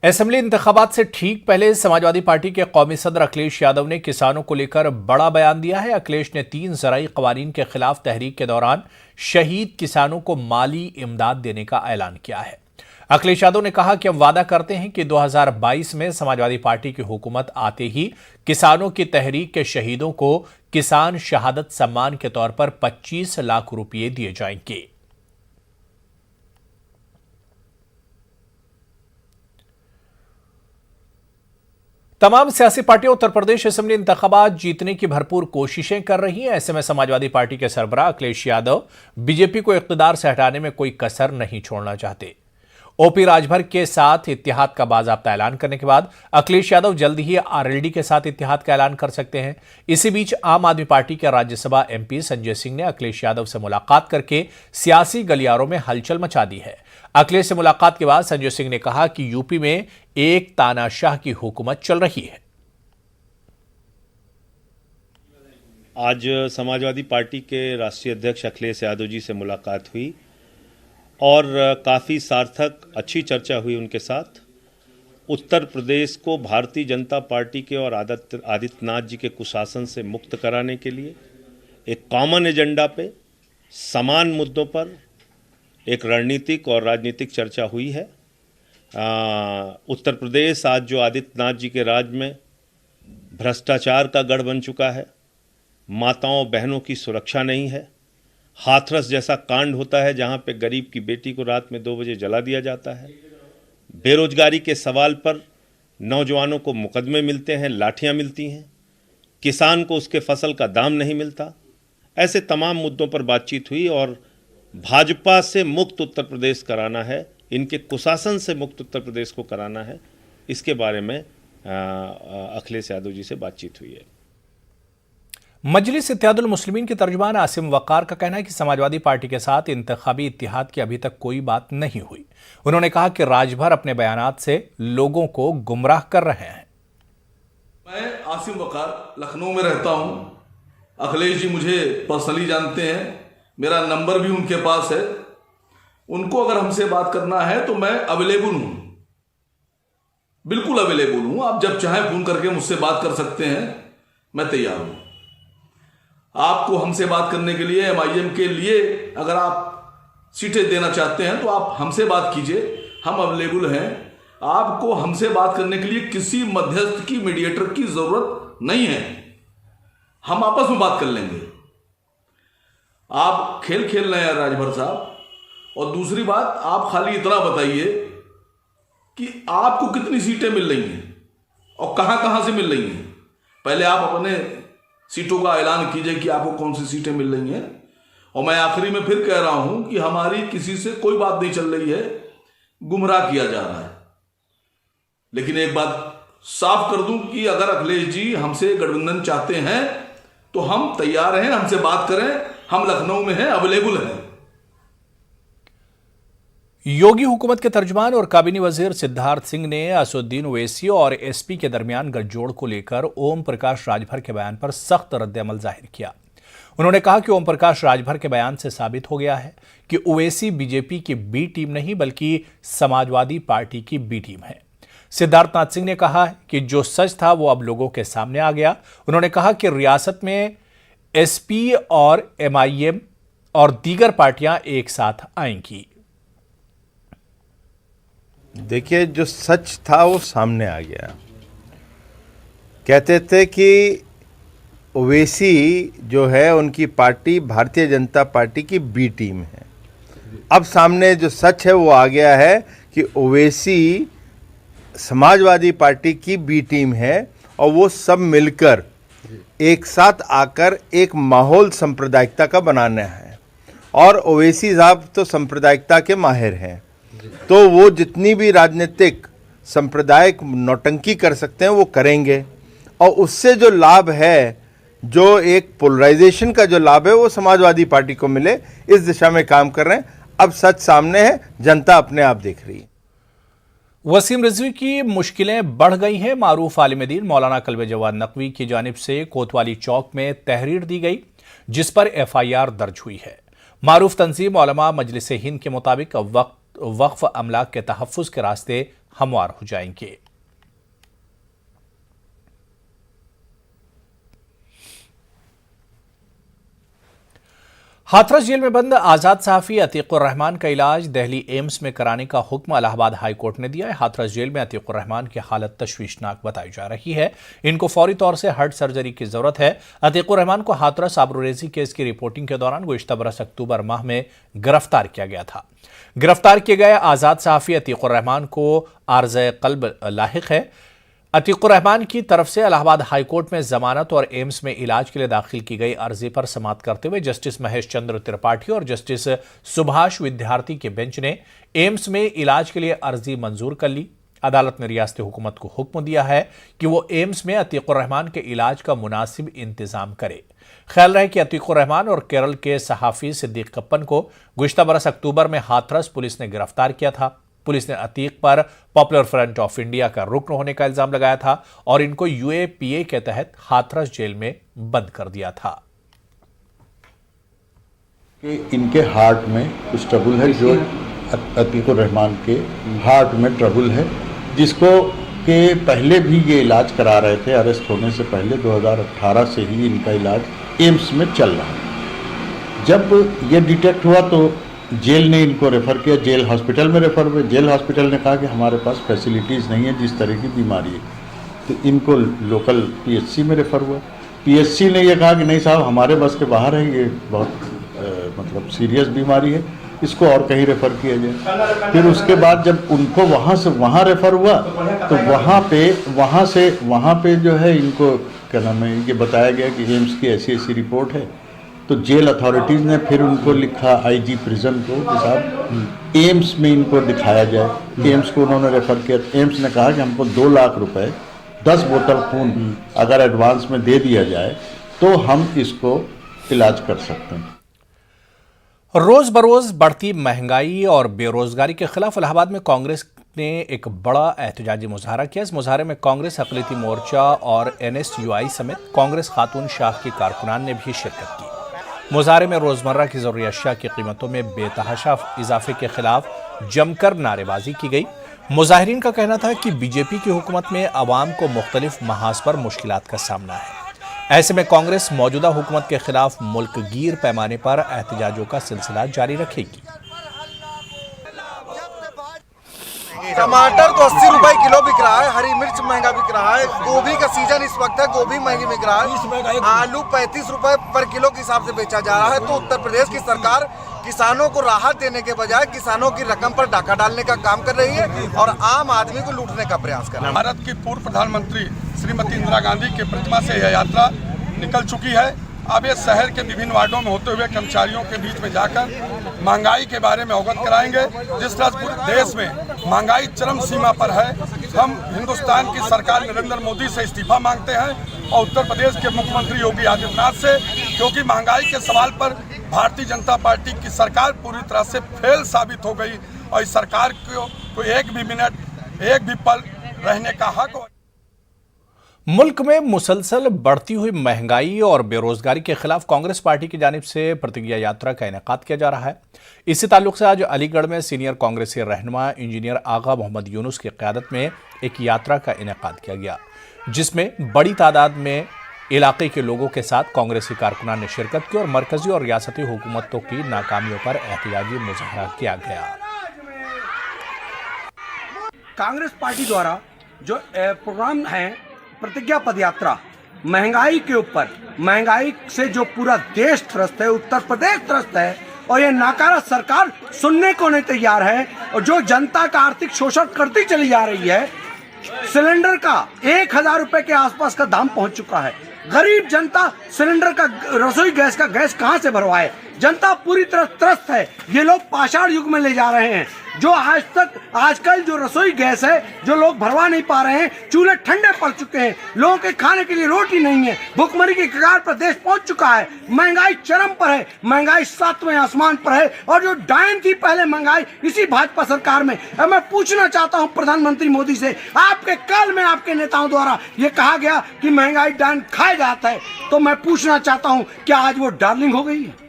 Assembly इंतखाबात से ठीक पहले समाजवादी पार्टी के कौमी सदर अखिलेश यादव ने किसानों को लेकर बड़ा बयान दिया है। अखिलेश ने 3 ज़राई क़वानीन के खिलाफ तहरीक के दौरान शहीद किसानों को माली इमदाद देने का ऐलान किया है। अखिलेश यादव ने कहा कि हम वादा करते हैं कि 2022 में समाजवादी पार्टी की हुकूमत आते ही किसानों की तहरीक के शहीदों को किसान शहादत सम्मान के तौर पर 25 लाख रुपये दिए जाएंगे। तमाम सियासी पार्टियां उत्तर प्रदेश असेंबली इंतखाबात जीतने की भरपूर कोशिशें कर रही हैं। ऐसे में समाजवादी पार्टी के सरबराह अखिलेश यादव बीजेपी को इख्तिदार से हटाने में कोई कसर नहीं छोड़ना चाहते। ओपी राजभर के साथ इत्तेहाद का बाज़ाब्ता ऐलान करने के बाद अखिलेश यादव जल्द ही आरएलडी के साथ इत्तेहाद का ऐलान कर सकते हैं। इसी बीच आम आदमी पार्टी के राज्यसभा एमपी संजय सिंह ने अखिलेश यादव से मुलाकात करके सियासी गलियारों में हलचल मचा दी है। अखिलेश से मुलाकात के बाद संजय सिंह ने कहा कि यूपी में एक तानाशाह की हुकूमत चल रही है। आज समाजवादी पार्टी के राष्ट्रीय अध्यक्ष अखिलेश यादव जी से मुलाकात हुई और काफ़ी सार्थक अच्छी चर्चा हुई उनके साथ। उत्तर प्रदेश को भारतीय जनता पार्टी के और आदित्यनाथ जी के कुशासन से मुक्त कराने के लिए एक कॉमन एजेंडा पे समान मुद्दों पर एक रणनीतिक और राजनीतिक चर्चा हुई है। उत्तर प्रदेश आज जो आदित्यनाथ जी के राज में भ्रष्टाचार का गढ़ बन चुका है, माताओं बहनों की सुरक्षा नहीं है, हाथरस जैसा कांड होता है जहां पे गरीब की बेटी को रात में 2 बजे जला दिया जाता है, बेरोजगारी के सवाल पर नौजवानों को मुकदमे मिलते हैं, लाठियां मिलती हैं, किसान को उसके फसल का दाम नहीं मिलता। ऐसे तमाम मुद्दों पर बातचीत हुई और भाजपा से मुक्त उत्तर प्रदेश कराना है, इनके कुशासन से मुक्त उत्तर प्रदेश को कराना है, इसके बारे में अखिलेश यादव जी से बातचीत हुई है। मजलिस इत्तेहादुल मुस्लिमीन के तर्जुमान आसिम वक़ार का कहना है कि समाजवादी पार्टी के साथ इंतखाबी इत्तेहाद की अभी तक कोई बात नहीं हुई। उन्होंने कहा कि राजभर अपने बयानात से लोगों को गुमराह कर रहे हैं। मैं आसिम वक़ार लखनऊ में रहता हूं। अखिलेश जी मुझे पर्सनली जानते हैं, मेरा नंबर भी उनके पास है। उनको अगर हमसे बात करना है तो मैं अवेलेबल हूं, बिल्कुल अवेलेबल हूं। आप जब चाहें फोन करके मुझसे बात कर सकते हैं, मैं तैयार हूं। आपको हमसे बात करने के लिए, एमआईएम के लिए अगर आप सीटें देना चाहते हैं तो आप हमसे बात कीजिए, हम अवेलेबल हैं। आपको हमसे बात करने के लिए किसी मध्यस्थ की, मीडिएटर की जरूरत नहीं है, हम आपस में बात कर लेंगे। आप खेल रहे हैं राजभर साहब। और दूसरी बात, आप खाली इतना बताइए कि आपको कितनी सीटें मिल रही हैं और कहां से मिल रही हैं। पहले आप अपने सीटों का ऐलान कीजिए कि आपको कौन सी सीटें मिल रही हैं। और मैं आखिरी में फिर कह रहा हूं कि हमारी किसी से कोई बात नहीं चल रही है, गुमराह किया जा रहा है। लेकिन एक बात साफ कर दूं कि अगर अखिलेश जी हमसे गठबंधन चाहते हैं तो हम तैयार हैं, हमसे बात करें, हम लखनऊ में हैं, अवेलेबल हैं। योगी हुकूमत के तर्जुमान और काबीनी वजीर सिद्धार्थ सिंह ने असदुद्दीन ओवैसी और एसपी के दरमियान गठजोड़ को लेकर ओम प्रकाश राजभर के बयान पर सख्त रद्द-ए-अमल जाहिर किया। उन्होंने कहा कि ओम प्रकाश राजभर के बयान से साबित हो गया है कि ओवैसी बीजेपी की बी टीम नहीं बल्कि समाजवादी पार्टी की बी टीम है। सिद्धार्थनाथ सिंह ने कहा कि जो सच था वो अब लोगों के सामने आ गया। उन्होंने कहा कि रियासत में एसपी और एमआईएम और दीगर पार्टियां एक साथ आएंगी। देखिए, जो सच था वो सामने आ गया। कहते थे कि ओवैसी जो है उनकी पार्टी भारतीय जनता पार्टी की बी टीम है। अब सामने जो सच है वो आ गया है कि ओवैसी समाजवादी पार्टी की बी टीम है और वो सब मिलकर एक साथ आकर एक माहौल सांप्रदायिकता का बनाना है। और ओवैसी साहब तो सांप्रदायिकता के माहिर हैं, तो वो जितनी भी राजनीतिक सांप्रदायिक नौटंकी कर सकते हैं वो करेंगे। और उससे जो लाभ है, जो एक पोलराइजेशन का जो लाभ है, वो समाजवादी पार्टी को मिले, इस दिशा में काम कर रहे हैं। अब सच सामने है, जनता अपने आप देख रही है। वसीम रिजवी की मुश्किलें बढ़ गई हैं। मारूफ आलिम दीन मौलाना कल्बे जवाद नकवी की जानिब से कोतवाली चौक में तहरीर दी गई, जिस पर एफआईआर दर्ज हुई है। मारूफ तंजीम उलमा मजलिस हिंद के मुताबिक वक्फ अमलाक के तहफ़्फ़ुज़ के रास्ते हमवार हो जाएंगे। हाथरस जेल में बंद आजाद सहाफी अतीकुर रहमान का इलाज दिल्ली एम्स में कराने का हुक्म इलाहाबाद हाई कोर्ट ने दिया है। हाथरस जेल में अतीकुर रहमान की हालत तशवीशनाक बताई जा रही है। इनको फौरी तौर से हार्ट सर्जरी की जरूरत है। अतीकुर रहमान को हाथरस आबरूरेजी केस की रिपोर्टिंग के दौरान गुज़िश्ता बरस अक्टूबर माह में गिरफ्तार किया गया था। गिरफ्तार किए गए आजाद सहाफी अतीकुर रहमान को आर्ज़े क़ल्ब लाहिक है। अतीकुर रहमान की तरफ से इलाहाबाद हाईकोर्ट में जमानत और एम्स में इलाज के लिए दाखिल की गई अर्जी पर समाअत करते हुए जस्टिस महेश चंद्र त्रिपाठी और जस्टिस सुभाष विद्यार्थी के बेंच ने एम्स में इलाज के लिए अर्जी मंजूर कर ली। अदालत ने रियासती हुकूमत को हुक्म दिया है कि वो एम्स में अतीकुर रहमान के इलाज का मुनासिब इंतजाम करे। ख्याल रहे कि अतीकुर रहमान और केरल के सहाफी सिद्दीक कप्पन को गुज़िश्ता बरस अक्टूबर में हाथरस पुलिस ने गिरफ्तार किया था। पुलिस ने अतीक पर पॉपुलर फ्रंट ऑफ इंडिया का रुकन होने का इल्जाम लगाया था और इनको यूएपीए के तहत हाथरस जेल में बंद कर दिया था। कि इनके हार्ट में कुछ ट्रबल है, जो अतीकुर रहमान के हार्ट में ट्रबल है, जिसको के पहले भी ये इलाज करा रहे थे। अरेस्ट होने से पहले 2018 से ही इनका इलाज एम्स में चल रहा है। जब ये डिटेक्ट हुआ तो जेल ने इनको रेफ़र किया, जेल हॉस्पिटल में रेफ़र हुए। जेल हॉस्पिटल ने कहा कि हमारे पास फैसिलिटीज़ नहीं है जिस तरह की बीमारी है, तो इनको लोकल पीएचसी में रेफ़र हुआ। पीएचसी ने ये कहा कि नहीं साहब, हमारे बस के बाहर है, ये बहुत मतलब सीरियस बीमारी है, इसको और कहीं रेफ़र किया जाए। फिर उसके बाद जब उनको वहाँ से वहाँ रेफ़र हुआ तो वहाँ पे जो है इनको क्या नाम है, ये बताया गया कि एम्स की ऐसी ऐसी रिपोर्ट है। तो जेल अथॉरिटीज़ ने फिर उनको लिखा आईजी प्रिजन को कि साहब एम्स में इनको दिखाया जाए। एम्स को उन्होंने रेफ़र किया। एम्स ने कहा कि हमको 2 लाख रुपए 10 बोतल खून अगर एडवांस में दे दिया जाए तो हम इसको इलाज कर सकते हैं। रोज बरोज बढ़ती महंगाई और बेरोजगारी के खिलाफ इलाहाबाद में कांग्रेस ने एक बड़ा एहतजाजी मुजाहरा किया। इस मुजाहरे में कांग्रेस अक़लियती मोर्चा और एनएसयूआई समेत कांग्रेस खातून शाख के कारकुनान ने भी शिरकत की। मुजाहरे में रोजमर्रा की जरूरी अशिया की कीमतों में बेतहाशा इजाफे के खिलाफ जमकर नारेबाजी की गई। मुजाहिरीन का कहना था कि बीजेपी की हुकूमत में अवाम को मुख्तलिफ महाज पर मुश्किलात का सामना है। ऐसे में कांग्रेस मौजूदा हुकूमत के खिलाफ मुल्कगीर पैमाने पर एहतजाजों का सिलसिला जारी रखेगी। टमाटर तो 80 रुपए किलो बिक रहा है, हरी मिर्च महंगा बिक रहा है, गोभी का सीजन इस वक्त है, गोभी महंगी बिक रहा है, आलू 35 रुपए पर किलो के हिसाब से बेचा जा रहा है। तो उत्तर प्रदेश की सरकार किसानों को राहत देने के बजाय किसानों की रकम पर डाका डालने का काम कर रही है और आम आदमी को लूटने का प्रयास कर रही है। भारत की पूर्व प्रधानमंत्री श्रीमती इंदिरा गांधी की प्रतिमा से यह यात्रा निकल चुकी है। अब ये शहर के विभिन्न वार्डों में होते हुए कर्मचारियों के बीच में जाकर महंगाई के बारे में अवगत कराएंगे। जिस तरह पूरे देश में महंगाई चरम सीमा पर है, हम हिंदुस्तान की सरकार नरेंद्र मोदी से इस्तीफा मांगते हैं और उत्तर प्रदेश के मुख्यमंत्री योगी आदित्यनाथ से, क्योंकि महंगाई के सवाल पर भारतीय जनता पार्टी की सरकार पूरी तरह से फेल साबित हो गई और इस सरकार को एक भी मिनट, एक भी पल रहने का हक। मुल्क में मुसलसल बढ़ती हुई महंगाई और बेरोजगारी के खिलाफ कांग्रेस पार्टी की जानिब से प्रतिज्ञा यात्रा का इनेकाद किया जा रहा है। इसी ताल्लुक से आज अलीगढ़ में सीनियर कांग्रेसी रहनुमा इंजीनियर आगा मोहम्मद यूनुस की क़यादत में एक यात्रा का इनेकाद किया गया, जिसमें बड़ी तादाद में इलाके के लोगों के साथ कांग्रेसी कारकुनान ने शिरकत की और मरकजी और रियासती हुकूमतों की नाकामियों पर एहतजाजी मुजाहरा किया गया। कांग्रेस पार्टी द्वारा जो प्रोग्राम है प्रतिज्ञा पदयात्रा, महंगाई के ऊपर, महंगाई से जो पूरा देश त्रस्त है, उत्तर प्रदेश त्रस्त है और ये नाकारा सरकार सुनने को नहीं तैयार है और जो जनता का आर्थिक शोषण करती चली जा रही है। सिलेंडर का 1000 रुपए के आसपास का दाम पहुंच चुका है। गरीब जनता सिलेंडर का, रसोई गैस का गैस कहां से भरवाए? जनता पूरी तरह त्रस्त है। ये लोग पाषाण युग में ले जा रहे हैं। जो आजकल जो रसोई गैस है जो लोग भरवा नहीं पा रहे हैं, चूल्हे ठंडे पड़ चुके हैं, लोगों के खाने के लिए रोटी नहीं है, भुखमरी की कगार पर देश पहुंच चुका है, महंगाई चरम पर है, महंगाई 7वें आसमान पर है और जो डायन थी पहले महंगाई इसी भाजपा सरकार में। अब मैं पूछना चाहता हूं प्रधानमंत्री मोदी से, आपके काल में आपके नेताओं द्वारा यह कहा गया कि महंगाई डायन खाया जाता है, तो मैं पूछना चाहता हूं क्या आज वो डार्लिंग हो गई है?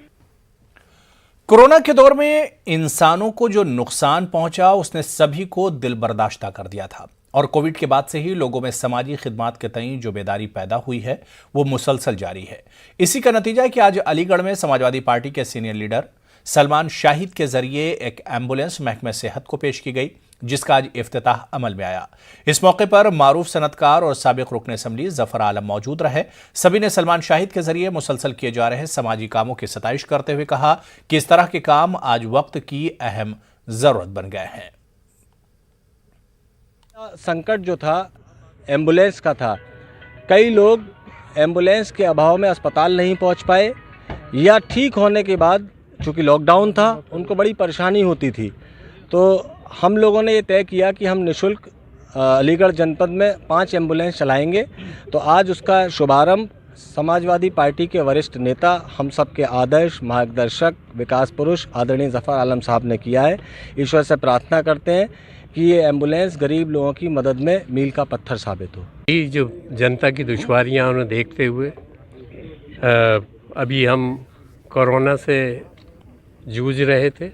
कोरोना के दौर में इंसानों को जो नुकसान पहुंचा उसने सभी को दिल बर्दाश्ता कर दिया था और कोविड के बाद से ही लोगों में समाजी खिदमात के तई जो बेदारी पैदा हुई है वो मुसलसल जारी है। इसी का नतीजा है कि आज अलीगढ़ में समाजवादी पार्टी के सीनियर लीडर सलमान शाहिद के जरिए एक एम्बुलेंस महकमे सेहत को पेश की गई, जिसका आज इफ्तिताह अमल में आया। इस मौके पर मारूफ सनतकार और साबिक रुकन असम्बली जफर आलम मौजूद रहे। सभी ने सलमान शाहिद के जरिए मुसलसल किए जा रहे समाजी कामों की सताइश करते हुए कहा कि इस तरह के काम आज वक्त की अहम जरूरत बन गए हैं। संकट जो था एम्बुलेंस का था। कई लोग एम्बुलेंस के अभाव में अस्पताल नहीं पहुंच पाए या ठीक होने के बाद चूँकि लॉकडाउन था उनको बड़ी परेशानी होती थी। तो हम लोगों ने ये तय किया कि हम निःशुल्क अलीगढ़ जनपद में 5 एम्बुलेंस चलाएंगे। तो आज उसका शुभारंभ समाजवादी पार्टी के वरिष्ठ नेता, हम सब के आदर्श मार्गदर्शक, विकास पुरुष आदरणीय जफर आलम साहब ने किया है। ईश्वर से प्रार्थना करते हैं कि ये एम्बुलेंस गरीब लोगों की मदद में मील का पत्थर साबित हो। ये जो जनता की दुश्वारियां उन्हें देखते हुए अभी हम कोरोना से जूझ रहे थे,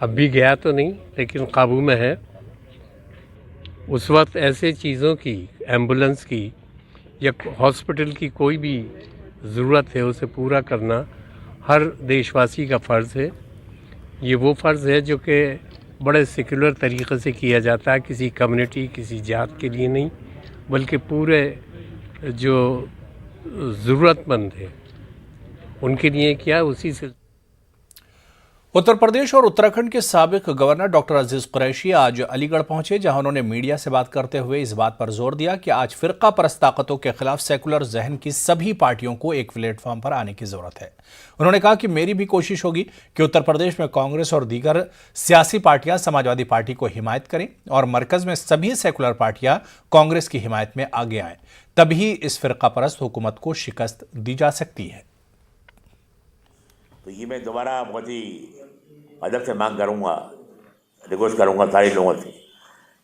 अब भी गया तो नहीं लेकिन काबू में है। उस वक्त ऐसे चीज़ों की, एम्बुलेंस की या हॉस्पिटल की कोई भी ज़रूरत है उसे पूरा करना हर देशवासी का फ़र्ज़ है। ये वो फ़र्ज़ है जो कि बड़े सेक्युलर तरीक़े से किया जाता है, किसी कम्युनिटी, किसी जात के लिए नहीं, बल्कि पूरे जो ज़रूरतमंद है उनके लिए किया। उसी से उत्तर प्रदेश और उत्तराखंड के साबिक गवर्नर डॉक्टर अजीज कुरैशी आज अलीगढ़ पहुंचे, जहां उन्होंने मीडिया से बात करते हुए इस बात पर जोर दिया कि आज फिरका परस्त ताकतों के खिलाफ सेकुलर जहन की सभी पार्टियों को एक प्लेटफॉर्म पर आने की जरूरत है। उन्होंने कहा कि मेरी भी कोशिश होगी कि उत्तर प्रदेश में कांग्रेस और दीगर सियासी पार्टियां समाजवादी पार्टी को हिमायत करें और मरकज में सभी सेकुलर पार्टियां कांग्रेस की हिमायत में आगे आएं, तभी इस फिरका परस्त हुकूमत को शिकस्त दी जा सकती है। तो ये मैं दोबारा बहुत ही अदब से मांग करूँगा, रिक्वेस्ट करूँगा सारे लोगों से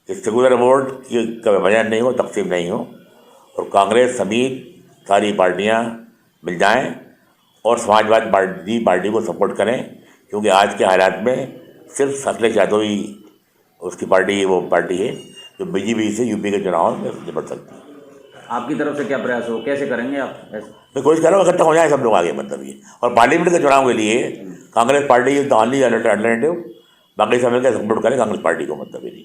कि सेकुलर वोट की कभी वजह नहीं हो, तकसीम नहीं हो और कांग्रेस समेत सारी पार्टियाँ मिल जाएं और समाजवादी पार्टी को सपोर्ट करें, क्योंकि आज के हालात में सिर्फ अखिलेश यादव ही उसकी पार्टी वो पार्टी है जो बीजेपी से यूपी के चुनाव में निपट सकती है। आपकी तरफ से क्या प्रयास हो, कैसे करेंगे आप? मैं कोशिश कर रहा हूँ इकट्ठा हो जाए सब लोग आगे, मतलब ये। और पार्लियामेंट के चुनाव के लिए Congress party is the only alternative, बाकी सब मिलकर सपोर्ट करें कांग्रेस पार्टी को, मतलब ये नहीं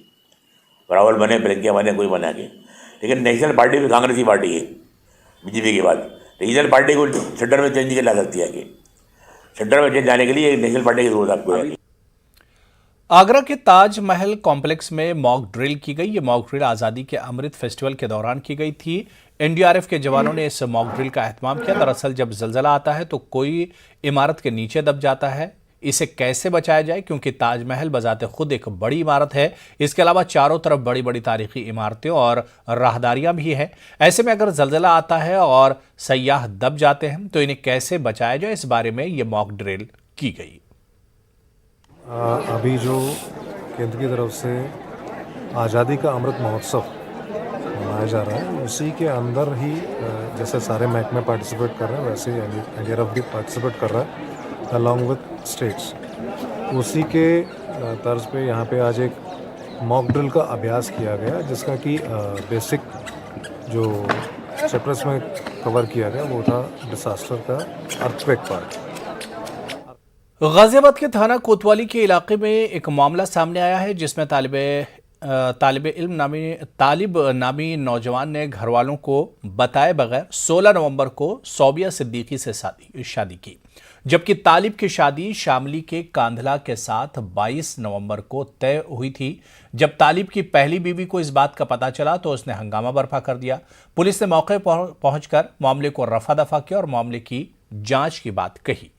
रावल बने, प्रियंका बने, कोई बना के, लेकिन नेशनल पार्टी भी कांग्रेस की पार्टी है बीजेपी के बाद। रीजनल पार्टी को सेंटर में चेंज ला सकती है, कि सेंटर में चेंज जाने के लिए नेशनल पार्टी की जरूरत आपको है। आगरा के ताजमहल कॉम्प्लेक्स में मॉक ड्रिल की गई। ये मॉक ड्रिल आज़ादी के अमृत फेस्टिवल के दौरान की गई थी। एनडीआरएफ के जवानों ने इस मॉक ड्रिल का एहतमाम किया। दरअसल जब जलजला आता है तो कोई इमारत के नीचे दब जाता है, इसे कैसे बचाया जाए, क्योंकि ताजमहल बजाते खुद एक बड़ी इमारत है। इसके अलावा चारों तरफ बड़ी बड़ी तारीखी इमारतें और राहदारियां भी हैं। ऐसे में अगर जलजला आता है और सयाह दब जाते हैं तो इन्हें कैसे बचाया जाए, इस बारे में ये मॉक ड्रिल की गई। अभी जो केंद्र की तरफ से आज़ादी का अमृत महोत्सव मनाया जा रहा है, उसी के अंदर ही जैसे सारे महकमे पार्टिसिपेट कर रहे हैं वैसे एनडीआरएफ भी पार्टिसिपेट कर रहा है अलॉन्ग विद स्टेट्स। उसी के तर्ज पे यहाँ पे आज एक मॉक ड्रिल का अभ्यास किया गया, जिसका कि बेसिक जो चैप्टर्स में कवर किया गया वो था डिसास्टर का अर्थक्वेक पार्ट। गाजियाबाद के थाना कोतवाली के इलाके में एक मामला सामने आया है, जिसमें तालिब नामी नौजवान ने घरवालों को बताए बगैर 16 नवंबर को सोबिया सिद्दीकी से शादी की, जबकि तालिब की शादी शामली के कांधला के साथ 22 नवंबर को तय हुई थी। जब तालिब की पहली बीवी को इस बात का पता चला तो उसने हंगामा बर्पा कर दिया। पुलिस ने मौके पर पहुंचकर मामले को रफा दफा किया और मामले की जांच की बात कही।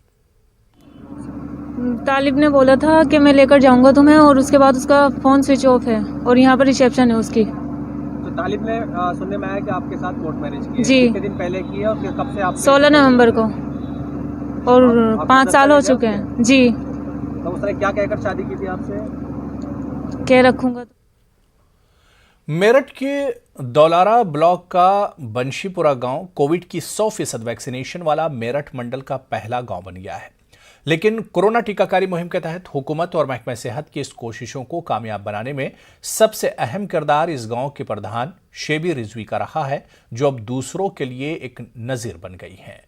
तालिब ने बोला था कि मैं लेकर जाऊंगा तुम्हें, और उसके बाद उसका फोन स्विच ऑफ है और यहाँ पर रिसेप्शन है उसकी। तो तालिब ने सुनने में आया कि आपके साथ कोर्ट मैरिज की है। जी, कितने दिन पहले की है और फिर कब से आप? 16 नवंबर को, और 5 साल हो चुके हैं। जी। तो उसने क्या कहकर शादी की थी आपसे? कह रखूंगा। मेरठ के दौलारा ब्लॉक का बंशीपुरा गांव कोविड की 100% वैक्सीनेशन वाला मेरठ मंडल का पहला गांव बन गया है। लेकिन कोरोना टीकाकारी मुहिम के तहत हुकूमत और महकमा सेहत की इस कोशिशों को कामयाब बनाने में सबसे अहम किरदार इस गांव के प्रधान शेबी रिजवी का रहा है, जो अब दूसरों के लिए एक नजीर बन गई हैं।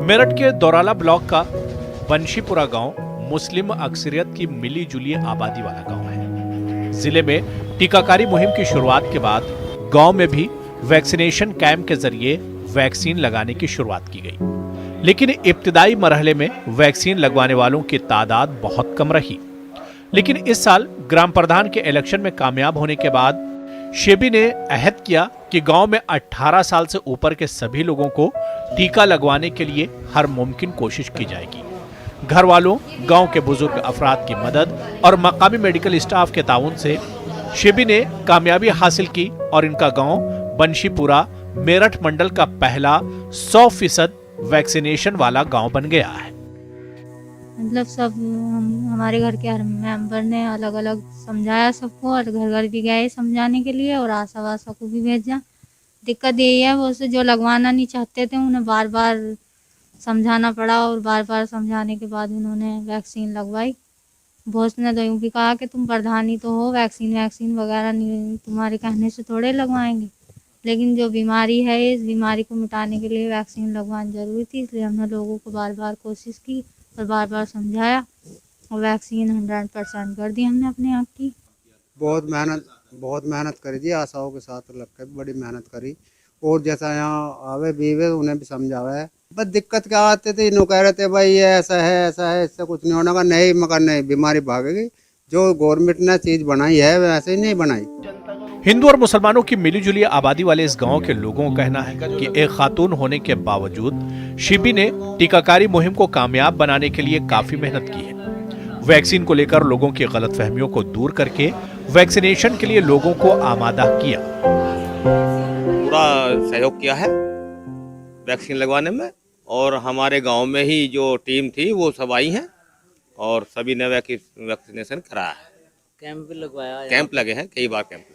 मेरठ के दौराला ब्लॉक का बंशीपुरा गांव मुस्लिम अक्सरियत की मिली जुली आबादी वाला गांव है। जिले में टीकाकारी मुहिम की शुरुआत के बाद गांव में भी वैक्सीनेशन कैंप के जरिए वैक्सीन लगाने की शुरुआत की गई, लेकिन इब्तिदाई मरहले में वैक्सीन लगवाने वालों की तादाद बहुत कम रही। लेकिन इस साल ग्राम प्रधान के इलेक्शन में कामयाब होने के बाद शेबी ने अहद किया कि गांव में 18 साल से ऊपर के सभी लोगों को टीका लगवाने के लिए हर मुमकिन कोशिश की जाएगी। घर वालों, गांव के बुजुर्ग अफराद की मदद और मकामी मेडिकल स्टाफ के ताउन से शेबी ने कामयाबी हासिल की और इनका गांव बंशीपुरा मेरठ मंडल का पहला 100% वैक्सीनेशन वाला गांव बन गया है। मतलब सब हमारे घर के हर मेंबर ने अलग अलग समझाया सबको, और घर घर भी गए समझाने के लिए, और आशा वाशा को भी भेजा। दिक्कत यही है, वो से जो लगवाना नहीं चाहते थे उन्हें बार बार समझाना पड़ा, और बार बार समझाने के बाद उन्होंने वैक्सीन लगवाई। बहुत ने तो यूँ भी कहा कि तुम प्रधान ही तो हो, वैक्सीन वगैरह नहीं तुम्हारे कहने से थोड़े लगवाएंगे, लेकिन जो बीमारी है इस बीमारी को मिटाने के लिए वैक्सीन लगवानी जरूरी थी। इसलिए हमने लोगों को बार बार कोशिश की और बार बार समझाया, और वैक्सीन 100% कर दी हमने अपने आप की। बहुत मेहनत करी थी, आशाओं के साथ लग कर बड़ी मेहनत करी, और जैसा यहाँ आवे बीवे उन्हें भी समझावा है। बस दिक्कत क्या आते थे, इन्हों कह रहे थे भाई ये ऐसा है इससे कुछ नहीं होने का, नहीं मगर नहीं, बीमारी भागेगी। जो गवर्नमेंट ने चीज बनाई है वैसे ही नहीं बनाई। हिंदू और मुसलमानों की मिलीजुली आबादी वाले इस गांव के लोगों का कहना है कि एक खातून होने के बावजूद शेबी ने टीकाकारी मुहिम को कामयाब बनाने के लिए काफी मेहनत की है। वैक्सीन को लेकर लोगों की गलतफहमियों को दूर करके वैक्सीनेशन के लिए लोगों को आमादा किया। पूरा सहयोग किया है वैक्सीन लगवाने में, और हमारे गांव में ही जो टीम थी वो सब आई हैं और सभी ने वैक्सीनेशन कराया है। कैंप भी लगवाया, कैंप लगे हैं, कई बार कैंप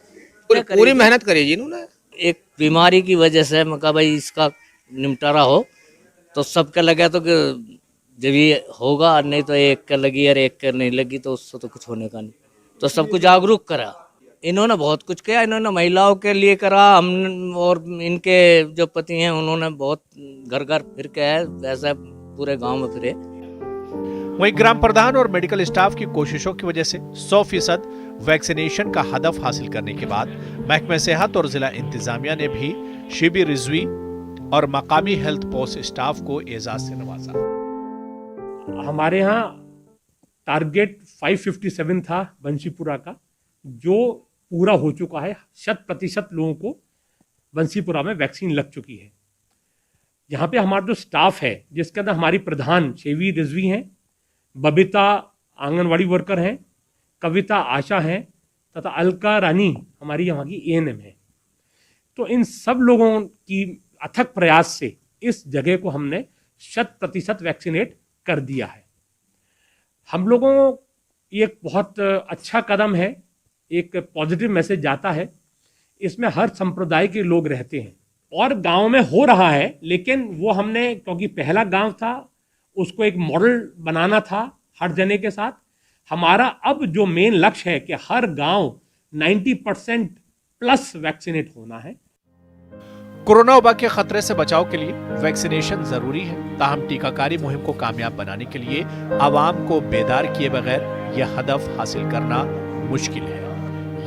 पूरी मेहनत करी जी इन्होंने। एक बीमारी की वजह से मैं कहा भाई इसका निपटारा हो, तो सबका लगा तो जब ये होगा, और नहीं तो एक का लगी और एक का नहीं लगी तो उससे तो कुछ होने का नहीं। तो सबको जागरूक करा, इन्होंने बहुत कुछ किया। इन्होंने महिलाओं के लिए करा, हम और इनके जो पति हैं उन्होंने बहुत घर घर फिर के है, वैसा पूरे गांव में फिरे। वहीं ग्राम प्रधान और मेडिकल स्टाफ की कोशिशों की वजह से 100% वैक्सीनेशन का हदफ हासिल करने के बाद महकमे सेहत और जिला इंतजामिया ने भी शेबी रिजवी और मकामी हेल्थ पोस्ट स्टाफ को एजाज से नवाजा। हमारे यहाँ टारगेट 557 था बंशीपुरा का, जो पूरा हो चुका है। 100% लोगों को बंशीपुरा में वैक्सीन लग चुकी है। यहाँ पे हमारा जो स्टाफ है, जिसके अंदर हमारी प्रधान शेबी रिजवी हैं, बबीता आंगनवाड़ी वर्कर हैं, कविता आशा हैं, तथा अलका रानी हमारी यहाँ की ANM है। तो इन सब लोगों की अथक प्रयास से इस जगह को हमने 100% वैक्सीनेट कर दिया है। हम लोगों ये एक बहुत अच्छा कदम है, एक पॉजिटिव मैसेज जाता है। इसमें हर संप्रदाय के लोग रहते हैं और गांव में हो रहा है, लेकिन वो हमने, क्योंकि पहला गांव था, उसको एक मॉडल बनाना था हर जने के साथ। हमारा अब जो मेन लक्ष्य है कि हर गांव 90% प्लस वैक्सीनेट होना है। कोरोना वबा के खतरे से बचाव के लिए वैक्सीनेशन जरूरी है, ताहम टीकाकारी मुहिम को कामयाब बनाने के लिए आवाम को बेदार किए बगैर यह हदफ हासिल करना मुश्किल है।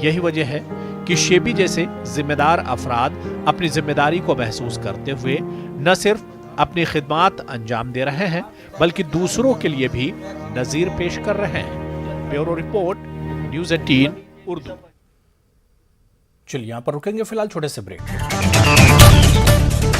यही वजह है कि शेबी जैसे जिम्मेदार अफराद अपनी जिम्मेदारी को महसूस करते हुए न सिर्फ अपनी खिदमात अंजाम दे रहे हैं, बल्कि दूसरों के लिए भी नजीर पेश कर रहे हैं। Bureau report, news 18 Urdu. चलिए यहाँ पर रुकेंगे फिलहाल छोटे से ब्रेक।